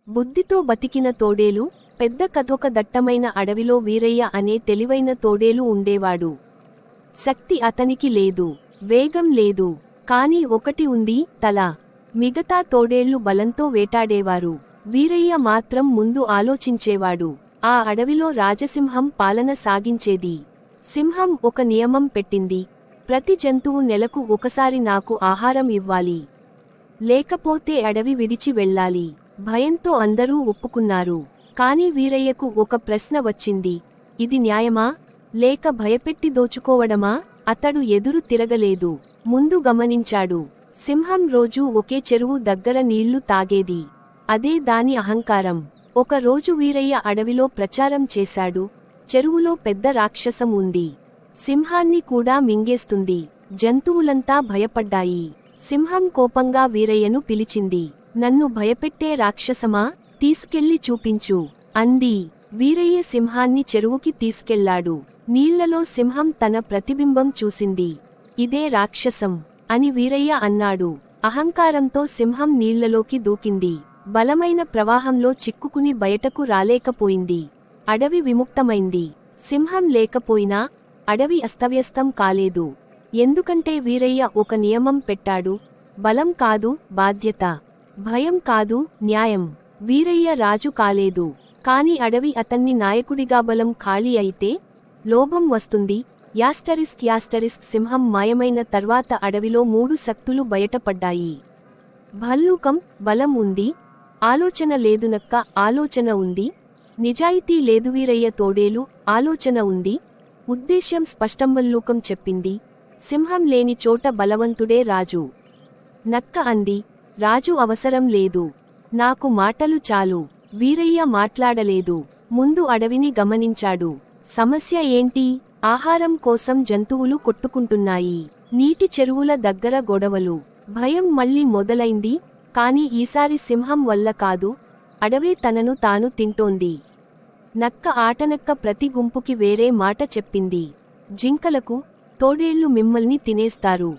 బుద్ధితో బతికిన తోడేలు. పెద్ద కథొక దట్టమైన అడవిలో వీరయ్య అనే తెలివైన తోడేలు ఉండేవాడు. శక్తి అతనికి లేదు, వేగం లేదు, కాని ఒకటి ఉంది, తల. మిగతా తోడేళ్లు బలంతో వేటాడేవారు. వీరయ్య మాత్రం ముందు ఆలోచించేవాడు. ఆ అడవిలో రాజసింహం పాలన సాగించేది. సింహం ఒక నియమం పెట్టింది: ప్రతి జంతువు నెలకు ఒకసారి నాకు ఆహారం ఇవ్వాలి, లేకపోతే అడవి విడిచి వెళ్ళాలి. భయంతో అందరూ ఒప్పుకున్నారు. కాని వీరయ్యకు ఒక ప్రశ్న వచ్చింది: ఇది న్యాయమా, లేక భయపెట్టి దోచుకోవడమా? అతడు ఎదురు తిరగలేదు, ముందు గమనించాడు. సింహం రోజూ ఒకే చెరువు దగ్గర నీళ్లు తాగేది. అదే దాని అహంకారం. ఒక రోజు వీరయ్య అడవిలో ప్రచారం చేశాడు: చెరువులో పెద్ద రాక్షసం ఉంది, సింహాన్ని కూడా మింగేస్తుంది. జంతువులంతా భయపడ్డాయి. సింహం కోపంగా వీరయ్యను పిలిచింది. నన్ను భయపెట్టే రాక్షసమా? తీసుకెళ్లి చూపించు అంది. వీరయ్య సింహాన్ని చెరువుకి తీసుకెళ్లాడు. నీళ్లలో సింహం తన ప్రతిబింబం చూసింది. ఇదే రాక్షసం అని వీరయ్య అన్నాడు. అహంకారంతో సింహం నీళ్లలోకి దూకింది. బలమైన ప్రవాహంలో చిక్కుకుని బయటకు రాలేకపోయింది. అడవి విముక్తమైంది. సింహం లేకపోయినా అడవి అస్తవ్యస్తం కాలేదు. ఎందుకంటే వీరయ్య ఒక నియమం పెట్టాడు: బలం కాదు బాధ్యత, భయం కాదు న్యాయం. వీరయ్య రాజు కాలేదు, కాని అడవి అతన్ని నాయకుడిగా. బలం ఖాళీ అయితే లోభం వస్తుంది. యాస్టరిస్క్ సింహం మాయమైన తర్వాత అడవిలో 3 శక్తులు బయటపడ్డాయి. భల్లూకం బలం ఉంది, ఆలోచన లేదు. నక్క ఆలోచన ఉంది, నిజాయితీ లేదు. వీరయ్య తోడేలు ఆలోచన ఉంది, ఉద్దేశ్యం స్పష్టం. భల్లూకం చెప్పింది: సింహం లేని చోట బలవంతుడే రాజు. నక్క అంది: రాజు అవసరం లేదు, నాకు మాటలు చాలు. వీరయ్య మాట్లాడలేదు. ముందు అడవిని గమనించాడు. సమస్య ఏంటి? ఆహారం కోసం జంతువులు కొట్టుకుంటున్నాయి. నీటి చెరువుల దగ్గర గొడవలు. భయం మళ్ళీ మొదలైంది. కాని ఈసారి సింహం వల్ల కాదు, అడవే తనను తాను తింటోంది. నక్క ఆటనక్క ప్రతి గుంపుకి వేరే మాట చెప్పింది. జింకలకు తోడేళ్లు మిమ్మల్ని తినేస్తారు,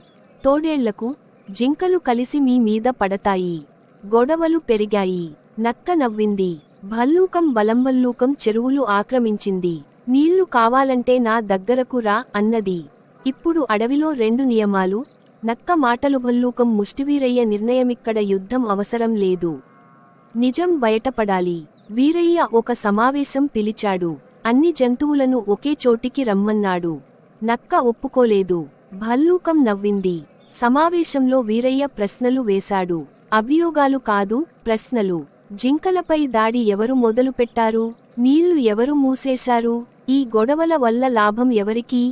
తోడేళ్లకు జింకలు కలిసి మీ మీద పడతాయి. గొడవలు పెరిగాయి. నక్క నవ్వింది. భల్లూకం భల్లూకం చెరువులు ఆక్రమించింది. నీళ్లు కావాలంటే నా దగ్గరకు రా అన్నది. ఇప్పుడు అడవిలో 2 నియమాలు. నక్క మాటలు, భల్లూకం ముష్టివీరయ్య నిర్ణయమిక్కడ యుద్ధం అవసరం లేదు, నిజం బయటపడాలి. వీరయ్య ఒక సమావేశం పిలిచాడు. అన్ని జంతువులను ఒకే చోటికి రమ్మన్నాడు. నక్క ఒప్పుకోలేదు. భల్లూకం నవ్వింది. సమావేశంలో వీరయ్య ప్రశ్నలు వేశాడు. అభియోగాలు కాదు, ప్రశ్నలు. జింకలపై దాడి ఎవరు మొదలుపెట్టారు? నీళ్లు ఎవరు మూసేశారు? ఈ గొడవల వల్ల లాభం ఎవరికి?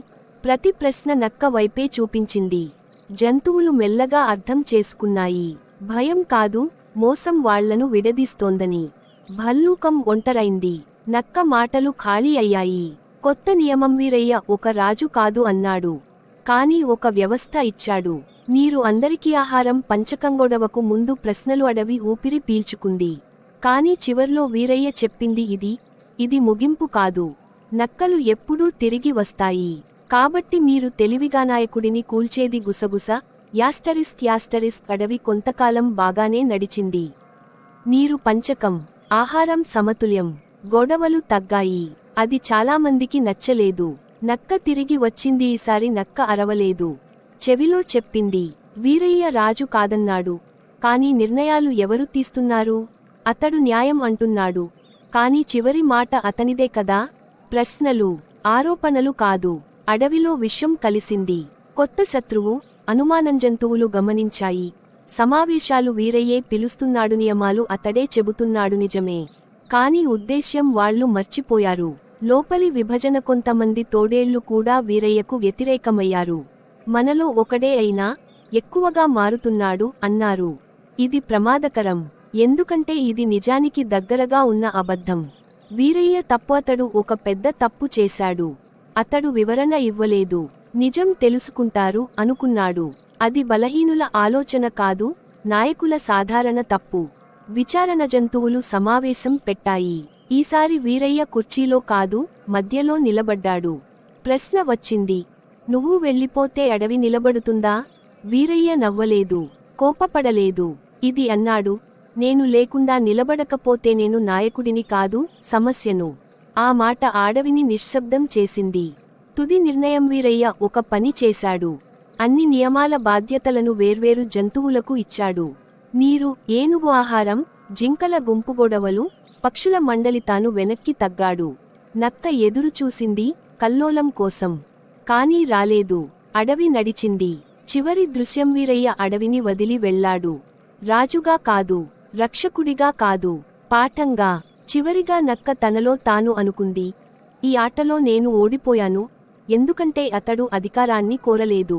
ప్రతి ప్రశ్న నక్క వైపే చూపించింది. జంతువులు మెల్లగా అర్థం చేసుకున్నాయి. భయం కాదు, మోసం వాళ్లను విడదీస్తోందని. భల్లూకం ఒంటరైంది. నక్క మాటలు ఖాళీ అయ్యాయి. కొత్త నియమం: వీరయ్య ఒక రాజు కాదు అన్నాడు, కాని ఒక వ్యవస్థ ఇచ్చాడు. నీరు అందరికీ ఆహారం పంచకం. గొడవకు ముందు ప్రశ్నలు. అడవి ఊపిరి పీల్చుకుంది. కాని చివర్లో వీరయ్య చెప్పింది: ఇది ముగింపు కాదు. నక్కలు ఎప్పుడూ తిరిగి వస్తాయి. కాబట్టి మీరు తెలివిగా నాయకుడిని కూల్చేది గుసగుస. యాస్టరిస్క్ అడవి కొంతకాలం బాగానే నడిచింది. నీరు పంచకం, ఆహారం సమతుల్యం. గొడవలు తగ్గాయి. అది చాలామందికి నచ్చలేదు. నక్క తిరిగి వచ్చింది. ఈసారి నక్క అరవలేదు. చెవిలో చెప్పింది: వీరయ్య రాజు కాదన్నాడు, కాని నిర్ణయాలు ఎవరు తీస్తున్నారు? అతడు న్యాయం అంటున్నాడు, కాని చివరి మాట అతనిదే కదా. ప్రశ్నలు, ఆరోపణలు కాదు. అడవిలో విషం కలిసింది. కొత్త శత్రువు, అనుమానం. జంతువులు గమనించాయి. సమావేశాలు వీరయ్యే పిలుస్తున్నాడు, నియమాలు అతడే చెబుతున్నాడు. నిజమే, కాని ఉద్దేశ్యం వాళ్లు మర్చిపోయారు. లోపలి విభజన. కొంతమంది తోడేళ్లు కూడా వీరయ్యకు వ్యతిరేకమయ్యారు. మనలో ఒకడే అయినా ఎక్కువగా మారుతున్నాడు అన్నారు. ఇది ప్రమాదకరం, ఎందుకంటే ఇది నిజానికి దగ్గరగా ఉన్న అబద్ధం. వీరయ్య తప్పు. అతడు ఒక పెద్ద తప్పు చేశాడు. అతడు వివరణ ఇవ్వలేదు. నిజం తెలుసుకుంటారు అనుకున్నాడు. అది బలహీనుల ఆలోచన కాదు, నాయకుల సాధారణ తప్పు. విచారణ. జంతువులు సమావేశం పెట్టాయి. ఈసారి వీరయ్య కుర్చీలో కాదు, మధ్యలో నిలబడ్డాడు. ప్రశ్న వచ్చింది: నువ్వు వెళ్ళిపోతే అడవి నిలబడుతుందా? వీరయ్య నవ్వలేదు, కోపపడలేదు. ఇది అన్నాడు: నేను లేకుండా నిలబడకపోతే నేను నాయకుడిని కాదు, సమస్యను. ఆ మాట అడవిని నిశ్శబ్దం చేసింది. తుది నిర్ణయం వీరయ్య ఒక పని చేశాడు. అన్ని నియమాల బాధ్యతలను వేర్వేరు జంతువులకు ఇచ్చాడు. నీరు, ఏనుగు ఆహారం, జింకల గుంపు గొడవలు, పక్షుల మండలి తాను వెనక్కి తగ్గాడు. నక్క ఎదురుచూసింది, కల్లోలం కోసం. కానీ రాలేదు. అడవి నడిచింది. చివరి దృశ్యం వీరయ్య అడవిని వదిలి వెళ్లాడు. రాజుగా కాదు, రక్షకుడిగా కాదు, పాఠంగా. చివరిగా నక్క తనలో తాను అనుకుంది, ఈ ఆటలో నేను ఓడిపోయాను, ఎందుకంటే అతడు అధికారాన్ని కోరలేదు.